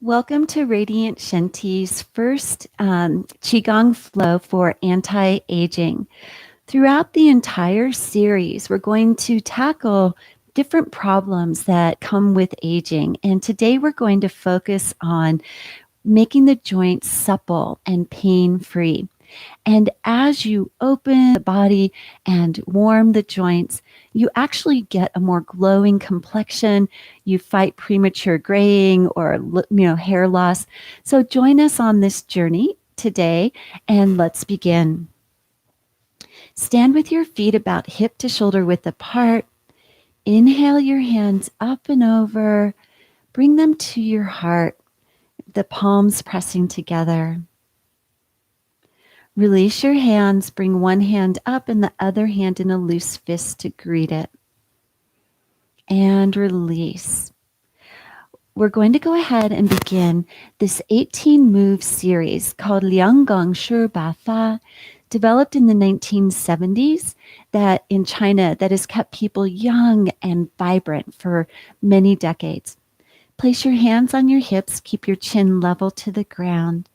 Welcome to Radiant Shenti's first Qigong flow for anti-aging. Throughout the entire series, we're going to tackle different problems that come with aging. And today we're going to focus on making the joints supple and pain-free. And as you open the body and warm the joints, you actually get a more glowing complexion. You fight premature graying or hair loss. So join us on this journey today and let's begin. Stand with your feet about hip to shoulder width apart. Inhale your hands up and over. Bring them to your heart, the palms pressing together. Release your hands, bring one hand up and the other hand in a loose fist to greet it. And release. We're going to go ahead and begin this 18-move series called Lian Gong 十八法, developed in the 1970s that in China that has kept people young and vibrant for many decades. Place your hands on your hips, keep your chin level to the ground.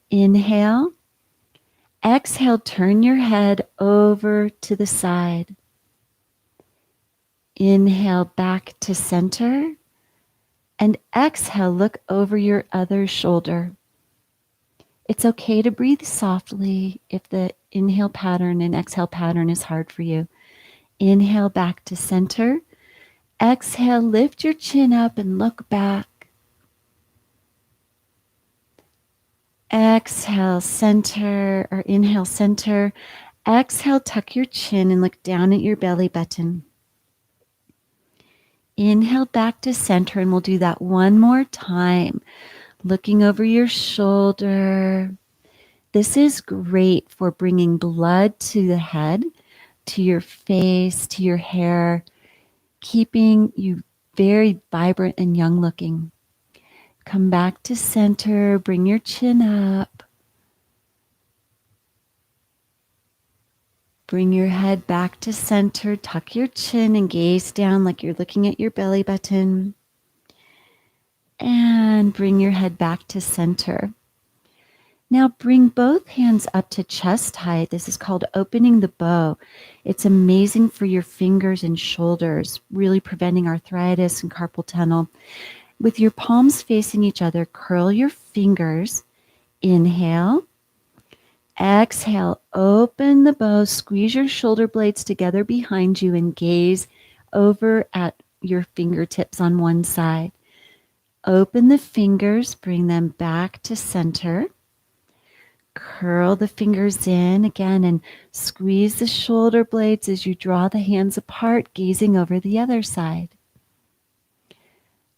Inhale. Exhale, turn your head over to the side. Inhale back to center. And exhale, look over your other shoulder. It's okay to breathe softly if the inhale pattern and exhale pattern is hard for you. Inhale back to center. Exhale, lift your chin up and look back. Exhale, center, or inhale, center. Exhale, tuck your chin and look down at your belly button. Inhale back to center, and we'll do that one more time. Looking over your shoulder. This is great for bringing blood to the head, to your face, to your hair, keeping you very vibrant and young looking. Come back to center, bring your chin up. Bring your head back to center, tuck your chin and gaze down like you're looking at your belly button. And bring your head back to center. Now bring both hands up to chest height. This is called opening the bow. It's amazing for your fingers and shoulders, really preventing arthritis and carpal tunnel. With your palms facing each other, curl your fingers. Inhale. Exhale, open the bow, squeeze your shoulder blades together behind you and gaze over at your fingertips on one side. Open the fingers, bring them back to center. Curl the fingers in again and squeeze the shoulder blades as you draw the hands apart, gazing over the other side.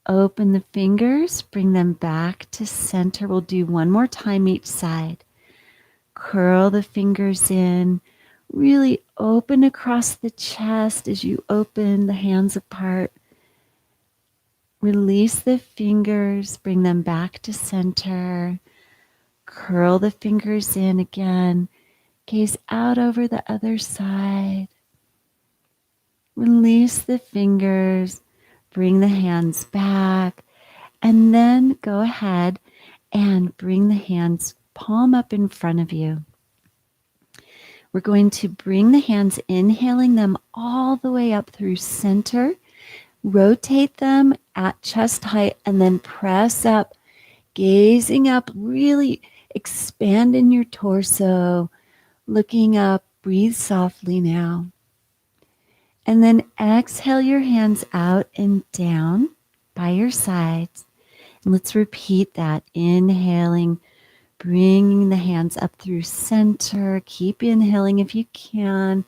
Open the fingers, bring them back to center. We'll do one more time each side. Curl the fingers in, really open across the chest as you open the hands apart. Release the fingers, bring them back to center. Curl the fingers in again. Gaze out over the other side. Release the fingers, bring the hands back, and then go ahead and bring the hands palm up in front of you. We're going to bring the hands, inhaling them all the way up through center. Rotate them at chest height and then press up, gazing up, really expand in your torso, looking up, breathe softly now. And then exhale your hands out and down by your sides. And let's repeat that, inhaling, bringing the hands up through center. Keep inhaling if you can.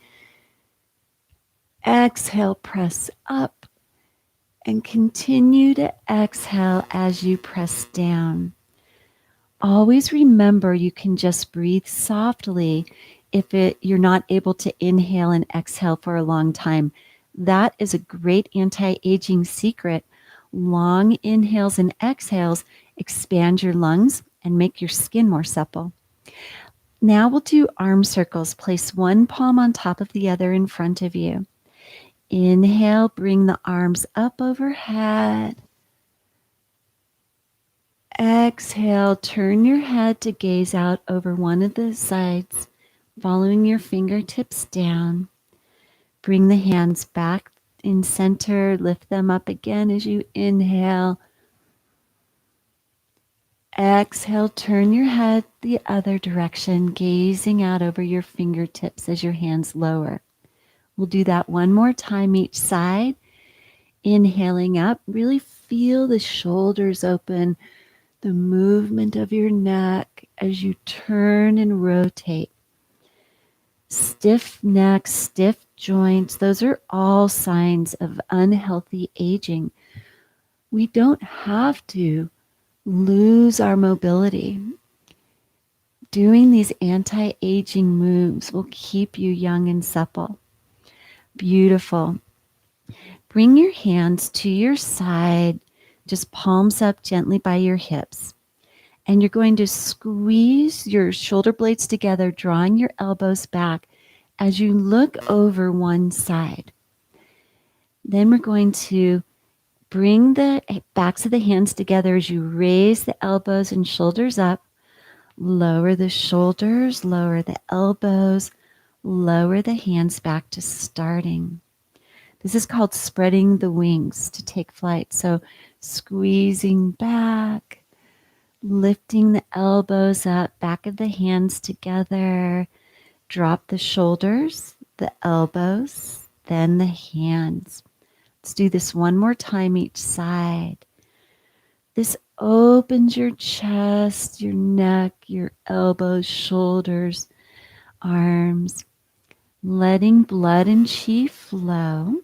Exhale, press up. And continue to exhale as you press down. Always remember you can just breathe softly if you're not able to inhale and exhale for a long time. That is a great anti-aging secret. Long inhales and exhales expand your lungs and make your skin more supple. Now we'll do arm circles. Place one palm on top of the other in front of you. Inhale, bring the arms up overhead. Exhale, turn your head to gaze out over one of the sides, following your fingertips down. Bring the hands back in center, lift them up again as you inhale. Exhale, turn your head the other direction, gazing out over your fingertips as your hands lower. We'll do that one more time each side. Inhaling up, really feel the shoulders open, the movement of your neck as you turn and rotate. Stiff neck, stiff joints, those are all signs of unhealthy aging. We don't have to lose our mobility. Doing these anti-aging moves will keep you young and supple. Beautiful. Bring your hands to your side, just palms up gently by your hips. And you're going to squeeze your shoulder blades together, drawing your elbows back as you look over one side. Then we're going to bring the backs of the hands together as you raise the elbows and shoulders up. Lower the shoulders, lower the elbows, lower the hands back to starting. This is called spreading the wings to take flight. So squeezing back, lifting the elbows up, back of the hands together. Drop the shoulders, the elbows, then the hands. Let's do this one more time each side. This opens your chest, your neck, your elbows, shoulders, arms, letting blood and qi flow.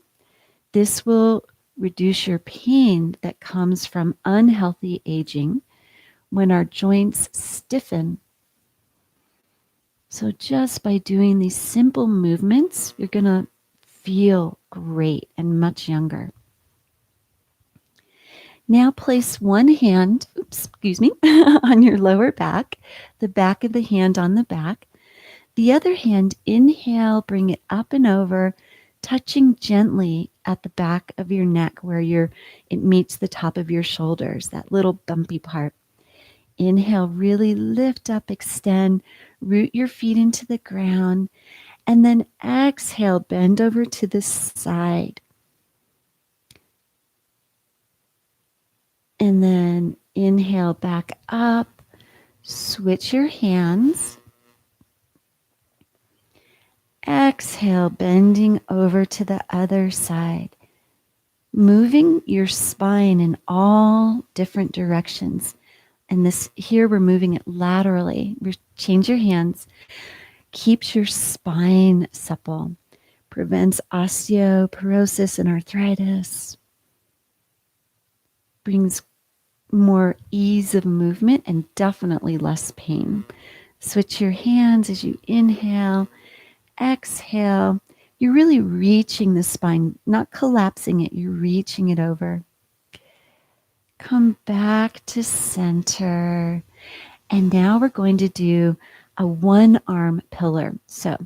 This will reduce your pain that comes from unhealthy aging when our joints stiffen. So just by doing these simple movements, you're going to feel great and much younger. Now place one hand, on your lower back, the back of the hand on the back. The other hand, inhale, bring it up and over, touching gently at the back of your neck where it meets the top of your shoulders, that little bumpy part. Inhale, really lift up, extend, root your feet into the ground, and then exhale, bend over to the side. And then inhale back up, switch your hands. Exhale, bending over to the other side. Moving your spine in all different directions. And here we're moving it laterally. Change your hands. Keeps your spine supple. Prevents osteoporosis and arthritis. Brings more ease of movement and definitely less pain. Switch your hands as you inhale, exhale. You're really reaching the spine, not collapsing it. You're reaching it over. Come back to center. And now we're going to do a one-arm pillar. So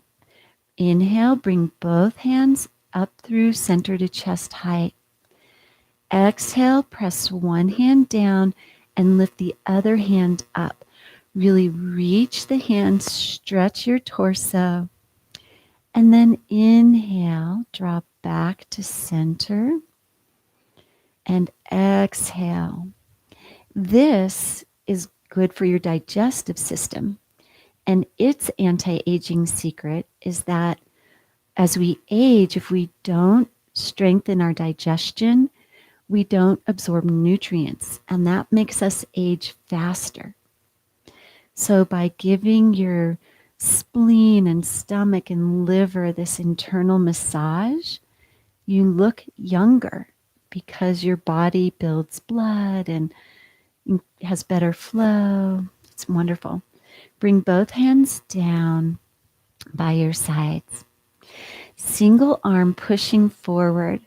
inhale, bring both hands up through center to chest height. Exhale, press one hand down and lift the other hand up. Really reach the hand, stretch your torso. And then inhale, drop back to center. And exhale. This is good for your digestive system. And its anti-aging secret is that as we age, if we don't strengthen our digestion, we don't absorb nutrients, and that makes us age faster. So by giving your spleen and stomach and liver this internal massage, you look younger because your body builds blood and has better flow. It's wonderful. Bring both hands down by your sides. Single arm pushing forward.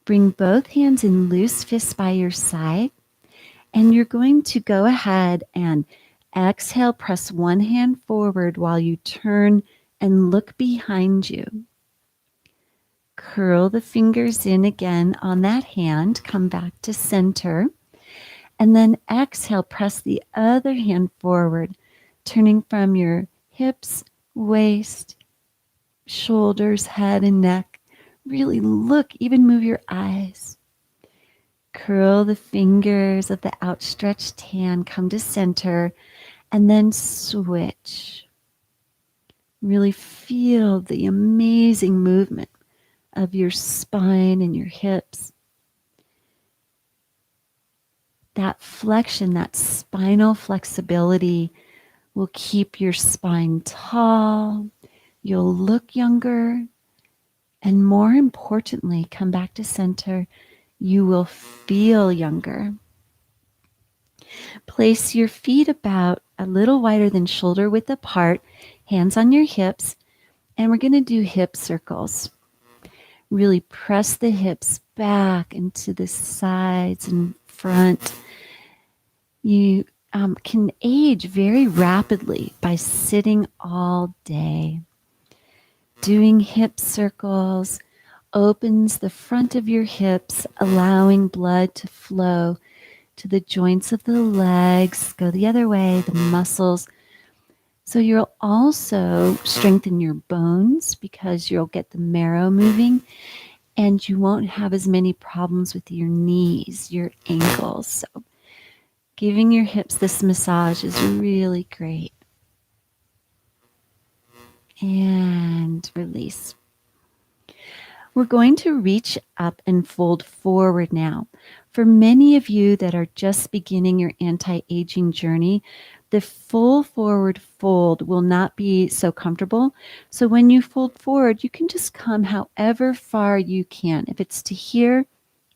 Bring both hands in loose fists by your side. And you're going to go ahead and exhale, press one hand forward while you turn and look behind you. Curl the fingers in again on that hand. Come back to center. And then exhale, press the other hand forward, turning from your hips, waist, shoulders, head, and neck. Really look, even move your eyes. Curl the fingers of the outstretched hand, come to center, and then switch. Really feel the amazing movement of your spine and your hips. That flexion, that spinal flexibility will keep your spine tall. You'll look younger. And more importantly, come back to center. You will feel younger. Place your feet about a little wider than shoulder width apart, hands on your hips, and we're going to do hip circles. Really press the hips back into the sides and front. You can age very rapidly by sitting all day. Doing hip circles opens the front of your hips, allowing blood to flow to the joints of the legs, go the other way, the muscles. So you'll also strengthen your bones because you'll get the marrow moving, and you won't have as many problems with your knees, your ankles. So giving your hips this massage is really great. And release. We're going to reach up and fold forward now. For many of you that are just beginning your anti-aging journey, the full forward fold will not be so comfortable. So when you fold forward, you can just come however far you can. If it's to here,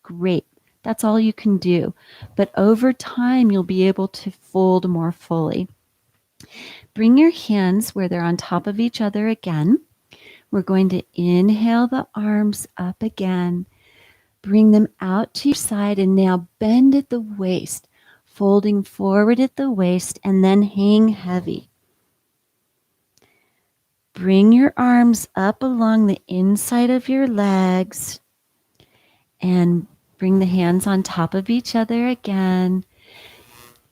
great. That's all you can do. But over time, you'll be able to fold more fully. Bring your hands where they're on top of each other again. We're going to inhale the arms up again. Bring them out to your side and now bend at the waist, folding forward at the waist and then hang heavy. Bring your arms up along the inside of your legs and bring the hands on top of each other again.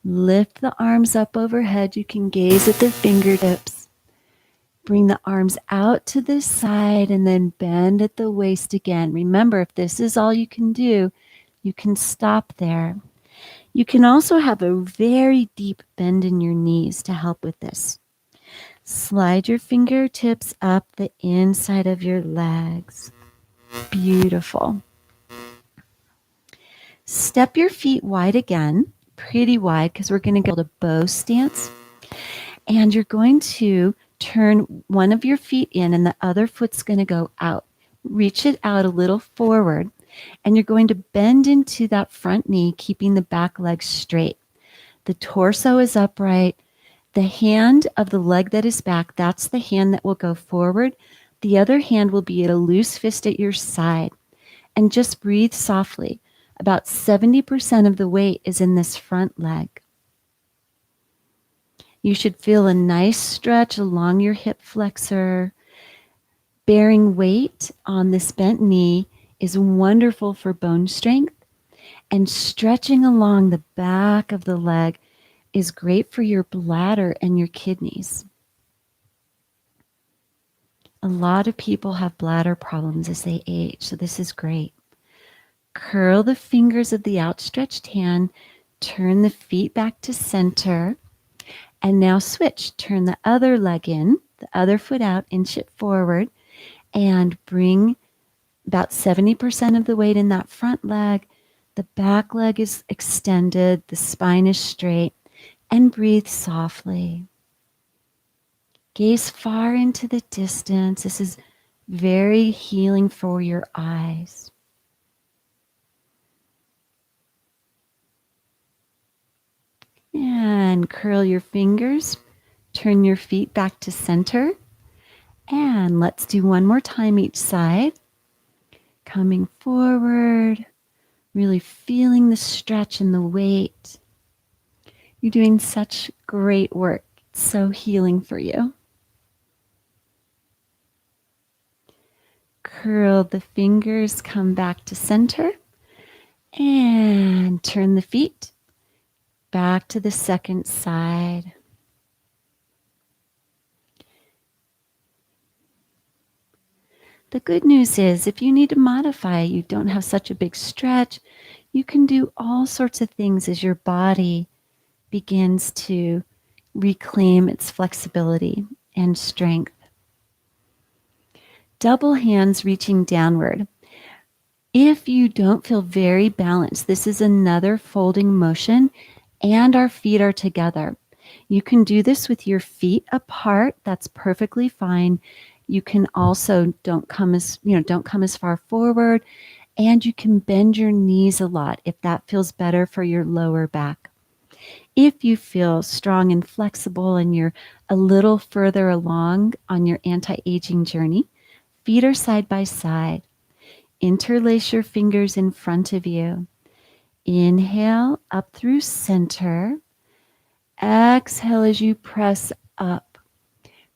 Lift the arms up overhead. You can gaze at the fingertips. Bring the arms out to the side and then bend at the waist again. Remember, if this is all you can do, you can stop there. You can also have a very deep bend in your knees to help with this. Slide your fingertips up the inside of your legs. Beautiful. Step your feet wide again, pretty wide, because we're going to go to bow stance. And you're going to turn one of your feet in and the other foot's going to go out. Reach it out a little forward. And you're going to bend into that front knee, keeping the back leg straight. The torso is upright. The hand of the leg that is back, that's the hand that will go forward. The other hand will be at a loose fist at your side. And just breathe softly. About 70% of the weight is in this front leg. You should feel a nice stretch along your hip flexor. Bearing weight on this bent knee is wonderful for bone strength, and stretching along the back of the leg is great for your bladder and your kidneys. A lot of people have bladder problems as they age, so this is great. Curl the fingers of the outstretched hand, turn the feet back to center, and now switch. Turn the other leg in, the other foot out, inch it forward, and bring about 70% of the weight in that front leg. The back leg is extended, the spine is straight, and breathe softly. Gaze far into the distance. This is very healing for your eyes. And curl your fingers, turn your feet back to center, and let's do one more time each side. Coming forward, really feeling the stretch and the weight. You're doing such great work. It's so healing for you. Curl the fingers, come back to center, and turn the feet. Back to the second side. The good news is if you need to modify, you don't have such a big stretch, you can do all sorts of things as your body begins to reclaim its flexibility and strength. Double hands reaching downward. If you don't feel very balanced, this is another folding motion and our feet are together. You can do this with your feet apart. That's perfectly fine. You can also don't come as far forward, and you can bend your knees a lot if that feels better for your lower back. If you feel strong and flexible and you're a little further along on your anti-aging journey, feet are side by side. Interlace your fingers in front of you. Inhale up through center. Exhale as you press up.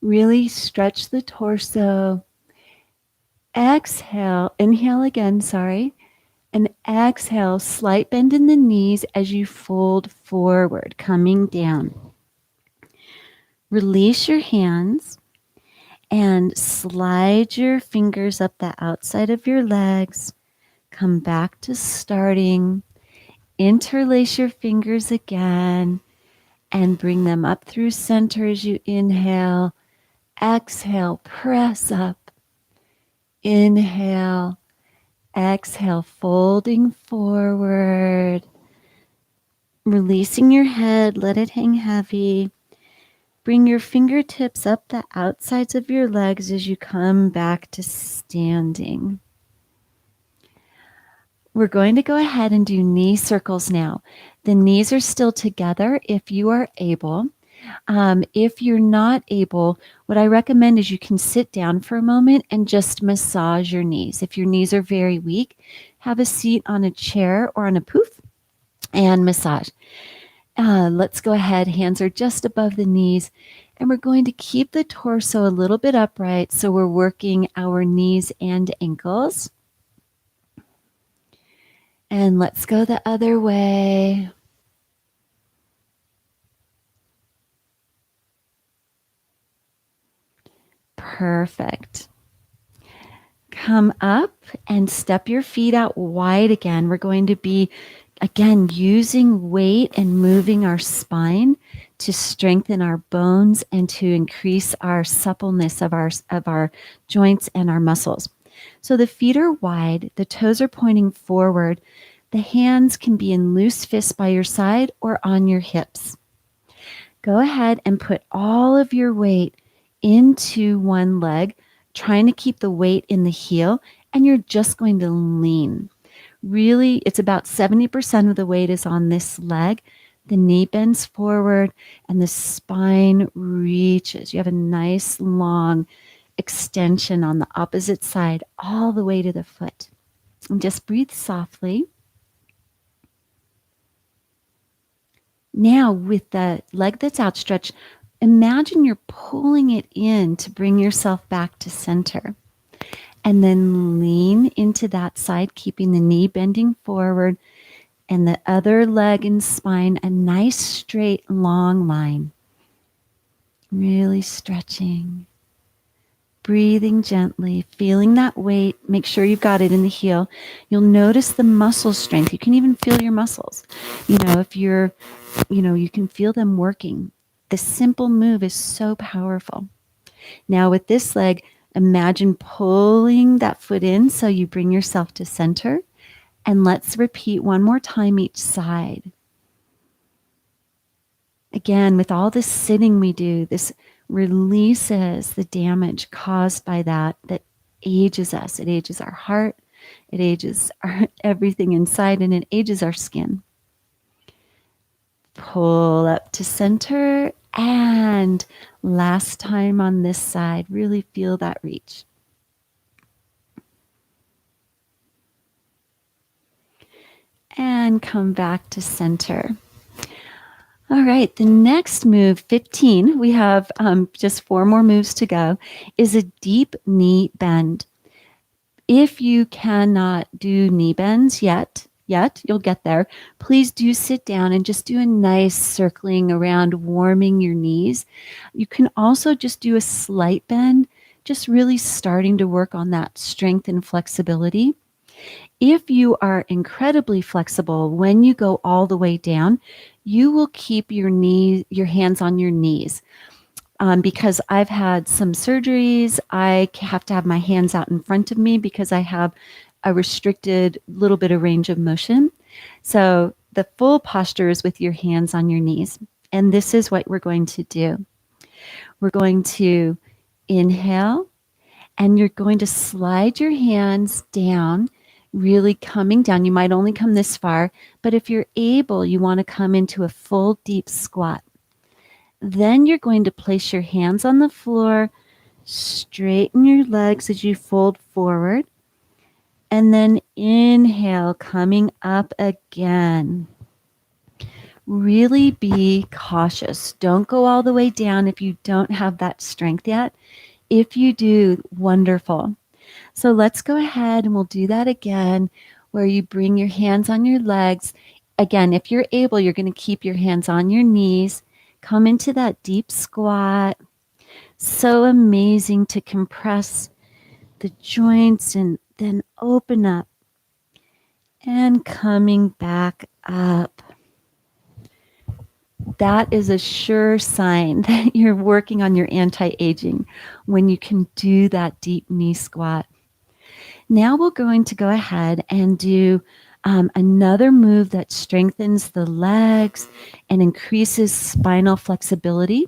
Really stretch the torso. Exhale, inhale again, and exhale, slight bend in the knees as you fold forward, coming down. Release your hands and slide your fingers up the outside of your legs. Come back to starting. Interlace your fingers again and bring them up through center as you inhale. Exhale, press up. Inhale. Exhale, folding forward. Releasing your head, let it hang heavy. Bring your fingertips up the outsides of your legs as you come back to standing. We're going to go ahead and do knee circles now. The knees are still together if you are able. If you're not able, what I recommend is you can sit down for a moment and just massage your knees. If your knees are very weak, have a seat on a chair or on a poof and massage. Let's go ahead. Hands are just above the knees. And we're going to keep the torso a little bit upright. So we're working our knees and ankles. And let's go the other way. Perfect. Come up and step your feet out wide again. We're going to be, again, using weight and moving our spine to strengthen our bones and to increase our suppleness of our joints and our muscles. So the feet are wide, the toes are pointing forward. The hands can be in loose fists by your side or on your hips. Go ahead and put all of your weight into one leg, trying to keep the weight in the heel, and you're just going to lean. Really, it's about 70% of the weight is on this leg. The knee bends forward and the spine reaches. You have a nice long extension on the opposite side, all the way to the foot. And just breathe softly. Now, with the leg that's outstretched, imagine you're pulling it in to bring yourself back to center. And then lean into that side, keeping the knee bending forward and the other leg and spine, a nice straight long line. Really stretching. Breathing gently, feeling that weight. Make sure you've got it in the heel. You'll notice the muscle strength. You can even feel your muscles. If you're, you can feel them working. The simple move is so powerful. Now with this leg, imagine pulling that foot in so you bring yourself to center. And let's repeat one more time each side. Again, with all this sitting we do, this releases the damage caused by that ages us. It ages our heart, it ages everything inside, and it ages our skin. Pull up to center, and last time on this side, really feel that reach. And come back to center. All right, the next move, 15, we have just 4 more moves to go, is a deep knee bend. If you cannot do knee bends yet, yet. You'll get there. Please do sit down and just do a nice circling around, warming your knees. You can also just do a slight bend, just really starting to work on that strength and flexibility. If you are incredibly flexible, when you go all the way down, you will keep your hands on your knees. Because I've had some surgeries, I have to have my hands out in front of me because I have a restricted little bit of range of motion. So the full posture is with your hands on your knees. And this is what we're going to do. We're going to inhale, and you're going to slide your hands down, really coming down. You might only come this far, but if you're able, you want to come into a full deep squat. Then you're going to place your hands on the floor, straighten your legs as you fold forward, and then inhale, coming up again. Really be cautious. Don't go all the way down if you don't have that strength yet. If you do, wonderful. So let's go ahead and we'll do that again, where you bring your hands on your legs. Again, if you're able, you're going to keep your hands on your knees. Come into that deep squat. So amazing to compress the joints and then open up and coming back up. That is a sure sign that you're working on your anti-aging when you can do that deep knee squat. Now we're going to go ahead and do another move that strengthens the legs and increases spinal flexibility.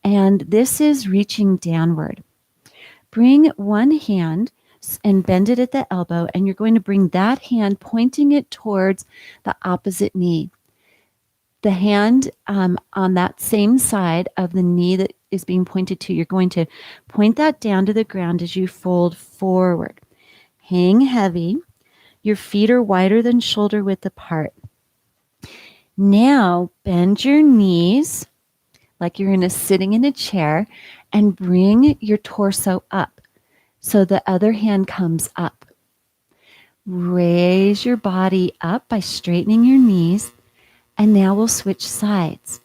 And this is reaching downward. Bring one hand and bend it at the elbow, and you're going to bring that hand, pointing it towards the opposite knee. The hand on that same side of the knee that is being pointed to, you're going to point that down to the ground as you fold forward. Hang heavy. Your feet are wider than shoulder width apart. Now bend your knees like you're sitting in a chair, and bring your torso up so the other hand comes up. Raise your body up by straightening your knees, and now we'll switch sides.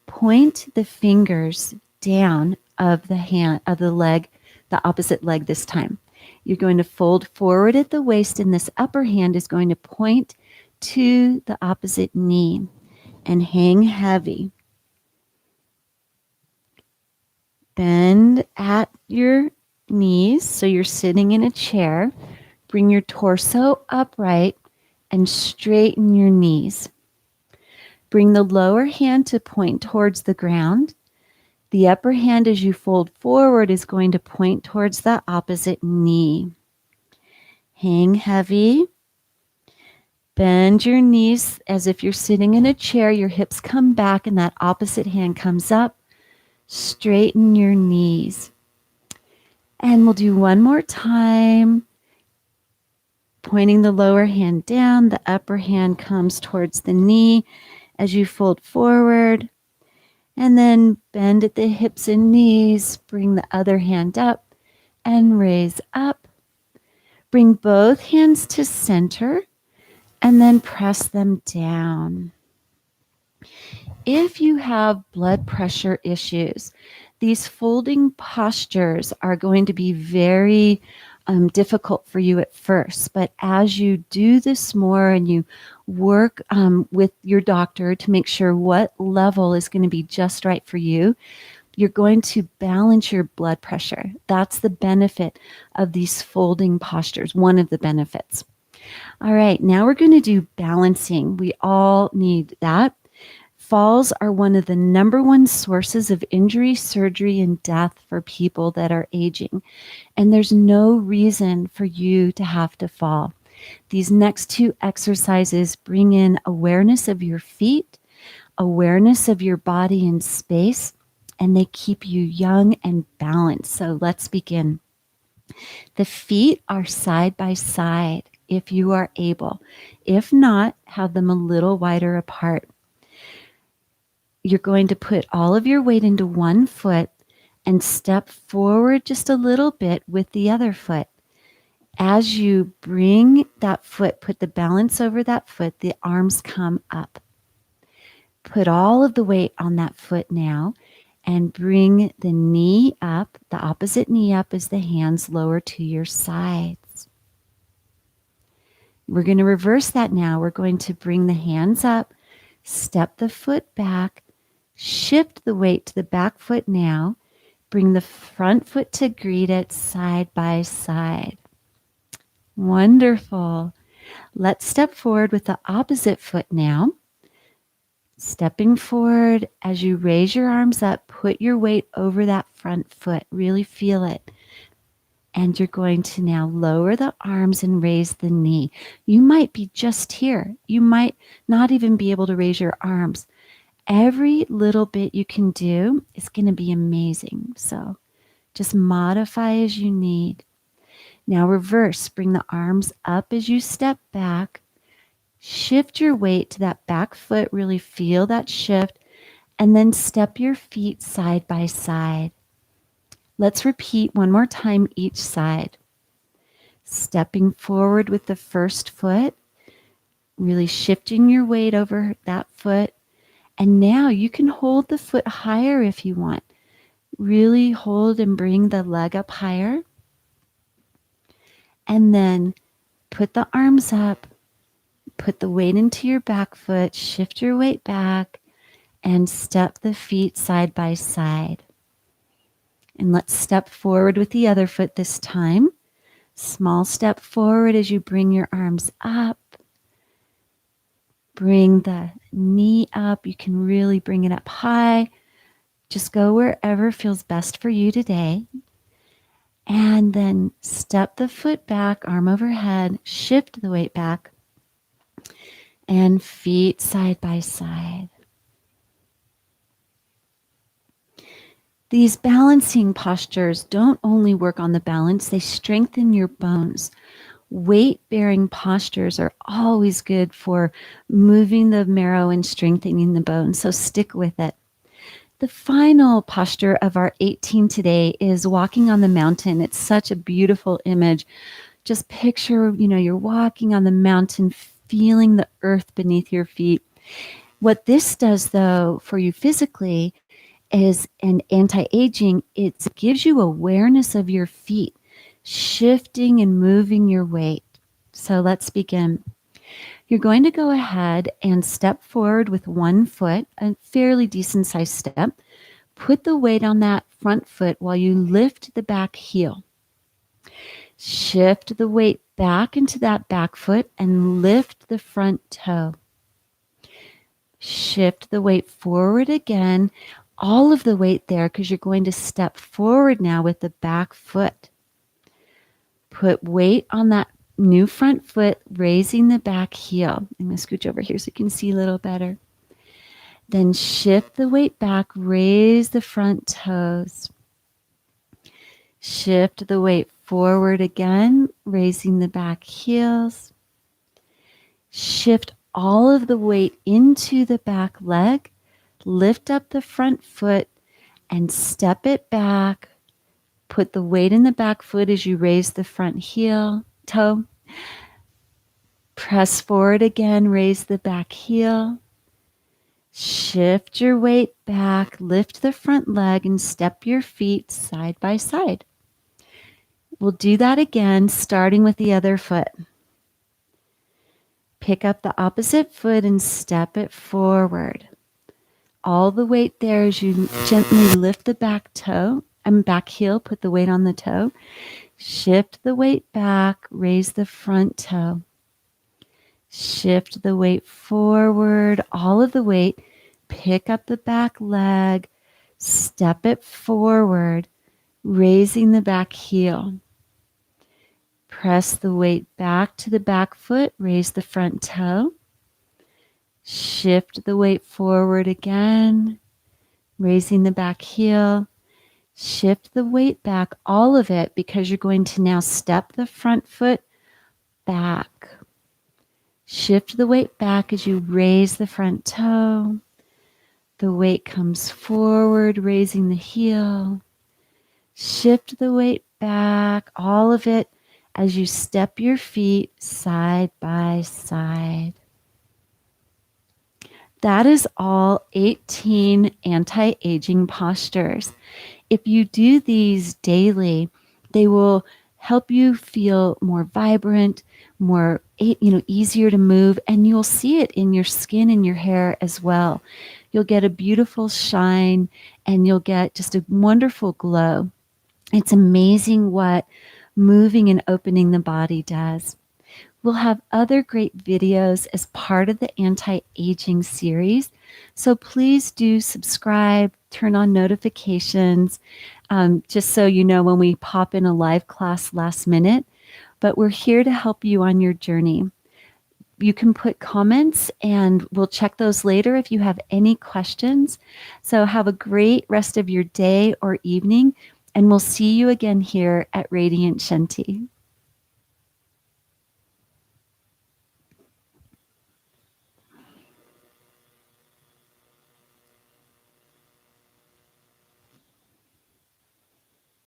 Point the fingers down of the leg, the opposite leg this time. You're going to fold forward at the waist, and this upper hand is going to point to the opposite knee and hang heavy. Bend at your knees so you're sitting in a chair. Bring your torso upright and straighten your knees. Bring the lower hand to point towards the ground. The upper hand, as you fold forward, is going to point towards the opposite knee. Hang heavy. Bend your knees as if you're sitting in a chair. Your hips come back and that opposite hand comes up. Straighten your knees. And we'll do one more time. Pointing the lower hand down, the upper hand comes towards the knee as you fold forward. And then bend at the hips and knees. Bring the other hand up and raise up. Bring both hands to center and then press them down. If you have blood pressure issues, these folding postures are going to be very difficult for you at first. But as you do this more and you work with your doctor to make sure what level is going to be just right for you, you're going to balance your blood pressure. That's the benefit of these folding postures, one of the benefits. All right, now we're going to do balancing. We all need that. Falls are one of the number one sources of injury, surgery, and death for people that are aging. And there's no reason for you to have to fall. These next two exercises bring in awareness of your feet, awareness of your body in space, and they keep you young and balanced. So let's begin. The feet are side by side if you are able. If not, have them a little wider apart. You're going to put all of your weight into one foot and step forward just a little bit with the other foot. As you bring that foot, put the balance over that foot, the arms come up. Put all of the weight on that foot now and bring the knee up, the opposite knee up as the hands lower to your sides. We're going to reverse that now. We're going to bring the hands up, step the foot back, shift the weight to the back foot now, bring the front foot to greet it side by side. Wonderful. Let's step forward with the opposite foot now. Stepping forward, as you raise your arms up, put your weight over that front foot. Really feel it. And you're going to now lower the arms and raise the knee. You might be just here. You might not even be able to raise your arms. Every little bit you can do is going to be amazing. So just modify as you need. Now reverse. Bring the arms up as you step back. Shift your weight to that back foot. Really feel that shift. And then step your feet side by side. Let's repeat one more time each side. Stepping forward with the first foot. Really shifting your weight over that foot. And now you can hold the foot higher if you want. Really hold and bring the leg up higher. And then put the arms up. Put the weight into your back foot. Shift your weight back. And step the feet side by side. And let's step forward with the other foot this time. Small step forward as you bring your arms up. Bring the knee up. You can really bring it up high. Just go wherever feels best for you today. And then step the foot back, arm overhead, shift the weight back, and feet side by side. These balancing postures don't only work on the balance, they strengthen your bones. Weight-bearing postures are always good for moving the marrow and strengthening the bones, so stick with it. The final posture of our 18 today is walking on the mountain. It's such a beautiful image. Just picture, you're walking on the mountain, feeling the earth beneath your feet. What this does, though, for you physically is an anti-aging. It gives you awareness of your feet, shifting and moving your weight. So let's begin. You're going to go ahead and step forward with one foot, a fairly decent sized step. Put the weight on that front foot while you lift the back heel. Shift the weight back into that back foot and lift the front toe. Shift the weight forward again, all of the weight there because you're going to step forward now with the back foot. Put weight on that new front foot, raising the back heel. I'm going to scooch over here so you can see a little better. Then shift the weight back, raise the front toes. Shift the weight forward again, raising the back heels. Shift all of the weight into the back leg. Lift up the front foot and step it back. Put the weight in the back foot as you raise the front toe. Press forward again, raise the back heel. Shift your weight back, lift the front leg, and step your feet side by side. We'll do that again, starting with the other foot. Pick up the opposite foot and step it forward. All the weight there as you gently lift the back toe and back heel, put the weight on the toe. Shift the weight back, raise the front toe. Shift the weight forward, all of the weight. Pick up the back leg, step it forward, raising the back heel. Press the weight back to the back foot, raise the front toe. Shift the weight forward again, raising the back heel. Shift the weight back, all of it, because you're going to now step the front foot back. Shift the weight back as you raise the front toe. The weight comes forward, raising the heel. Shift the weight back, all of it, as you step your feet side by side. That is all 18 anti-aging postures. If you do these daily, they will help you feel more vibrant, more easier to move, and you'll see it in your skin and your hair as well. You'll get a beautiful shine and you'll get just a wonderful glow. It's amazing what moving and opening the body does. We'll have other great videos as part of the anti-aging series. So please do subscribe, turn on notifications, just so you know when we pop in a live class last minute. But we're here to help you on your journey. You can put comments and we'll check those later if you have any questions. So have a great rest of your day or evening, and we'll see you again here at Radiant Shenti.